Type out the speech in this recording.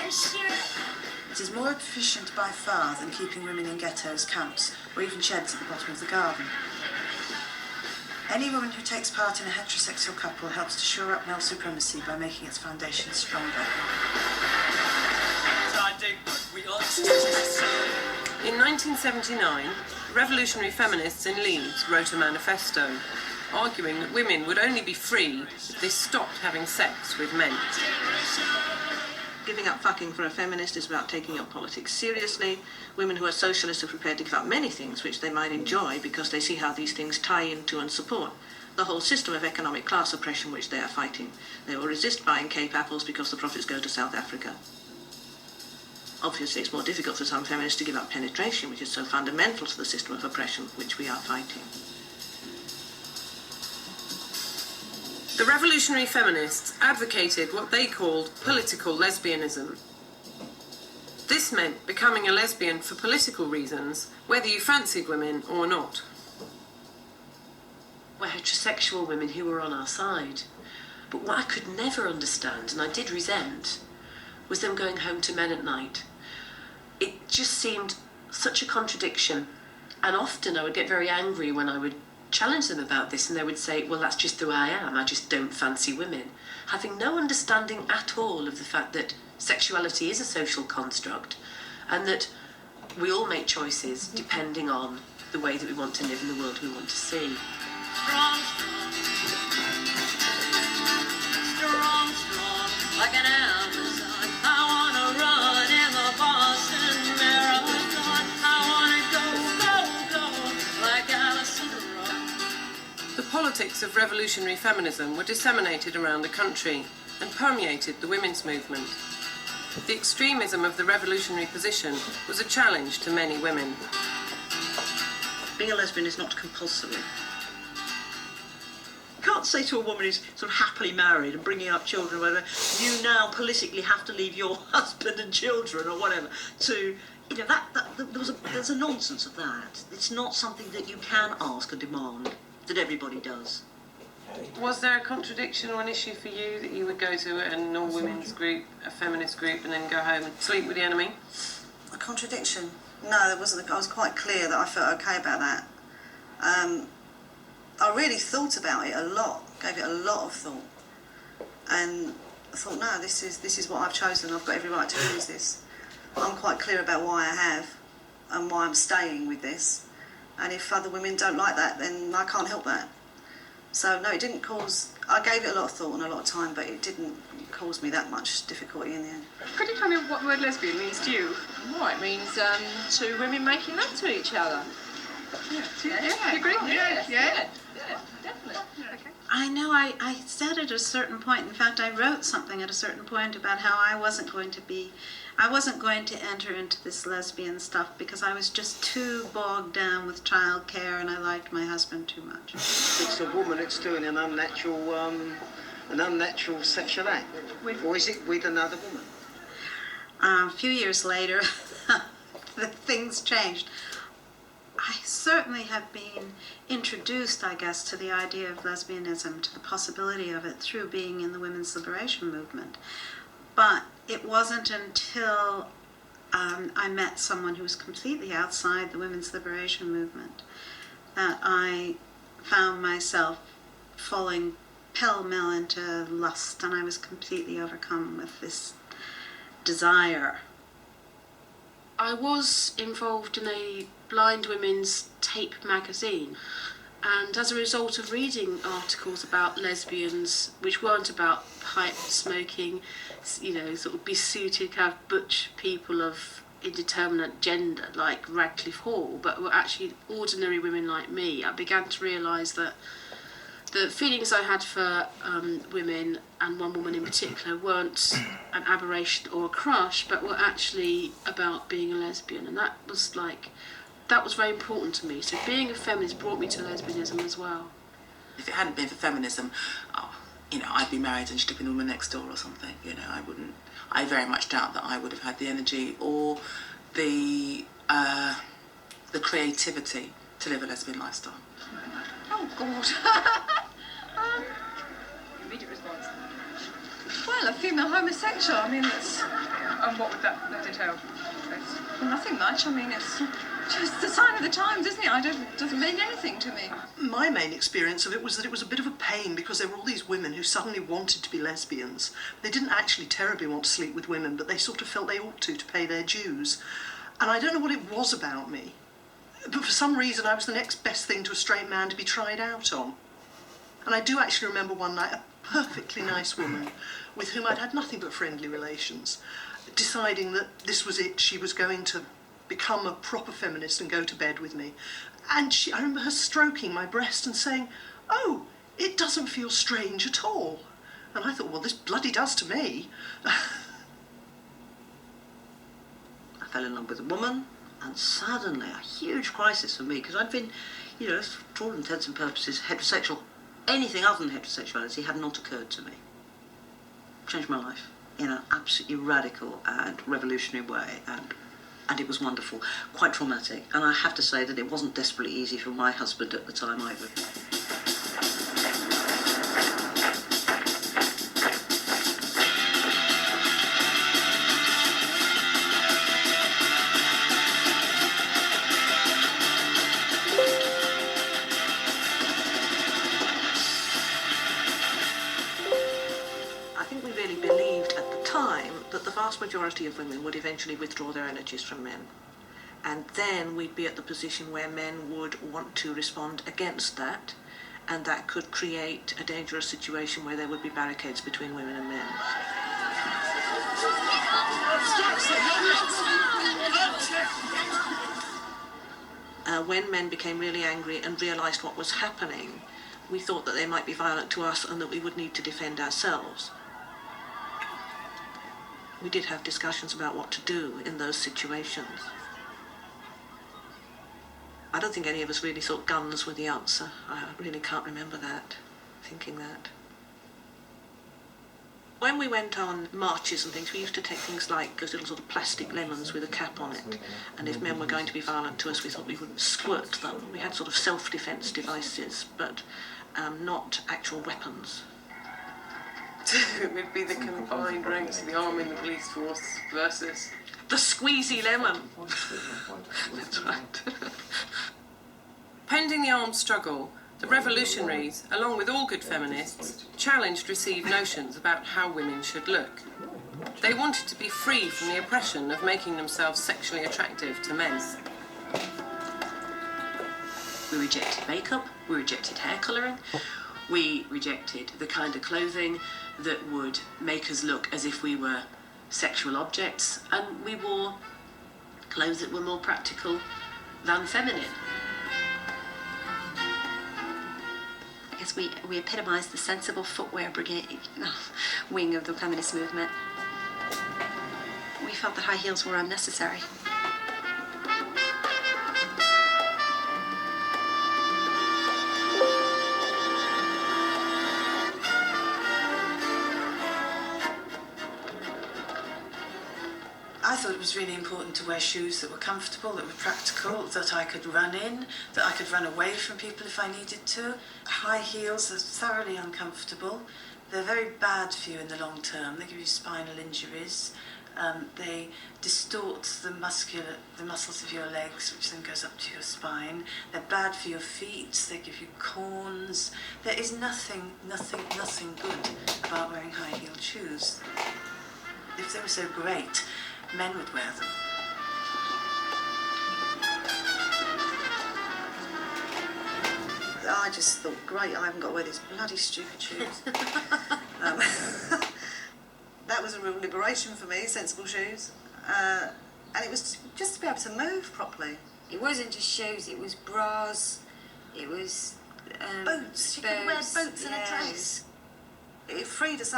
It is more efficient by far than keeping women in ghettos, camps, or even sheds at the bottom of the garden. Any woman who takes part in a heterosexual couple helps to shore up male supremacy by making its foundations stronger. In 1979, revolutionary feminists in Leeds wrote a manifesto, arguing that women would only be free if they stopped having sex with men. Giving up fucking for a feminist is about taking up politics seriously. Women who are socialists are prepared to give up many things which they might enjoy because they see how these things tie into and support the whole system of economic class oppression which they are fighting. They will resist buying Cape apples because the profits go to South Africa. Obviously, it's more difficult for some feminists to give up penetration, which is so fundamental to the system of oppression which we are fighting. The revolutionary feminists advocated what they called political lesbianism. This meant becoming a lesbian for political reasons, whether you fancied women or not. We're heterosexual women who were on our side. But what I could never understand, and I did resent, was them going home to men at night. It just seemed such a contradiction. And often I would get very angry when I would challenge them about this, and they would say, well, that's just the way I am, I just don't fancy women, having no understanding at all of the fact that sexuality is a social construct and that we all make choices depending on the way that we want to live in the world we want to see. Strong, strong, strong, like an Amazon. I wanna run in the Boston Marathon. I wanna go, like Alison Rock. The politics of revolutionary feminism were disseminated around the country and permeated the women's movement. The extremism of the revolutionary position was a challenge to many women. Being a lesbian is not compulsory. You can't say to a woman who's sort of happily married and bringing up children, whether you now politically have to leave your husband and children or whatever, to, you know, there's a nonsense of that. It's not something that you can ask or demand, that everybody does. Was there a contradiction or an issue for you that you would go to an all-women's group, a feminist group, and then go home and sleep with the enemy? A contradiction? No, there wasn't. I was quite clear that I felt okay about that. I really thought about it a lot, gave it a lot of thought, and I thought, no, this is what I've chosen. I've got every right to choose this. I'm quite clear about why I have and why I'm staying with this. And if other women don't like that, then I can't help that. So no, it didn't cause. I gave it a lot of thought and a lot of time, but it didn't cause me that much difficulty in the end. Could you tell me what the word lesbian means to you? Well, it means two women making love to each other. Yeah, you agree? Yeah, definitely. Okay. I know I said at a certain point, in fact I wrote something at a certain point about how I wasn't going to enter into this lesbian stuff because I was just too bogged down with childcare and I liked my husband too much. It's a woman that's doing an unnatural sexual act, or is it with another woman? A few years later, things changed. I certainly have been introduced, I guess, to the idea of lesbianism, to the possibility of it through being in the women's liberation movement. But it wasn't until I met someone who was completely outside the women's liberation movement that I found myself falling pell-mell into lust, and I was completely overcome with this desire. I was involved in a blind women's tape magazine, and as a result of reading articles about lesbians which weren't about pipe smoking, you know, sort of besooted kind of butch people of indeterminate gender like Radcliffe Hall, but were actually ordinary women like me, I began to realise that the feelings I had for women, and one woman in particular, weren't an aberration or a crush, but were actually about being a lesbian, and that was very important to me. So being a feminist brought me to lesbianism as well. If it hadn't been for feminism, I'd be married and sleeping with the woman next door or something. I very much doubt that I would have had the energy or the creativity to live a lesbian lifestyle. Oh, God. Immediate response. Well, a female homosexual. I mean, it's what would that entail? Well, nothing much. I mean, it's just the sign of the times, isn't it? It doesn't mean anything to me. My main experience of it was that it was a bit of a pain because there were all these women who suddenly wanted to be lesbians. They didn't actually terribly want to sleep with women, but they sort of felt they ought to pay their dues. And I don't know what it was about me, but for some reason I was the next best thing to a straight man to be tried out on. And I do actually remember one night a perfectly nice woman with whom I'd had nothing but friendly relations, deciding that this was it, she was going to become a proper feminist and go to bed with me. And I remember her stroking my breast and saying, "Oh, it doesn't feel strange at all." And I thought, well, this bloody does to me. I fell in love with a woman, and suddenly a huge crisis for me, because I'd been, for all intents and purposes, heterosexual. Anything other than heterosexuality had not occurred to me. Changed my life in an absolutely radical and revolutionary way, and it was wonderful. Quite traumatic, and I have to say that it wasn't desperately easy for my husband at the time either. The vast majority of women would eventually withdraw their energies from men, and then we'd be at the position where men would want to respond against that, and that could create a dangerous situation where there would be barricades between women and men. When men became really angry and realised what was happening, we thought that they might be violent to us and that we would need to defend ourselves. We did have discussions about what to do in those situations. I don't think any of us really thought guns were the answer. I really can't remember thinking that. When we went on marches and things, we used to take things like those little sort of plastic lemons with a cap on it. And if men were going to be violent to us, we thought we would squirt them. We had sort of self-defence devices, but not actual weapons. It would be the combined ranks of the army and the police force versus the squeezy lemon. That's right. Pending the armed struggle, the revolutionaries, along with all good feminists, challenged received notions about how women should look. They wanted to be free from the oppression of making themselves sexually attractive to men. We rejected makeup, we rejected hair colouring, we rejected the kind of clothing that would make us look as if we were sexual objects, and we wore clothes that were more practical than feminine. I guess we epitomised the sensible footwear brigade wing of the feminist movement. We felt that high heels were unnecessary. I thought it was really important to wear shoes that were comfortable, that were practical, that I could run in, that I could run away from people if I needed to. High heels are thoroughly uncomfortable. They're very bad for you in the long term. They give you spinal injuries. They distort the muscles of your legs, which then goes up to your spine. They're bad for your feet. They give you corns. There is nothing good about wearing high-heeled shoes. If they were so great, men would wear them. I just thought, great, I haven't got to wear these bloody stupid shoes. That was a real liberation for me, sensible shoes. And it was just to be able to move properly. It wasn't just shoes, it was bras, it was boots. You could wear boots and a dress. It freed us up.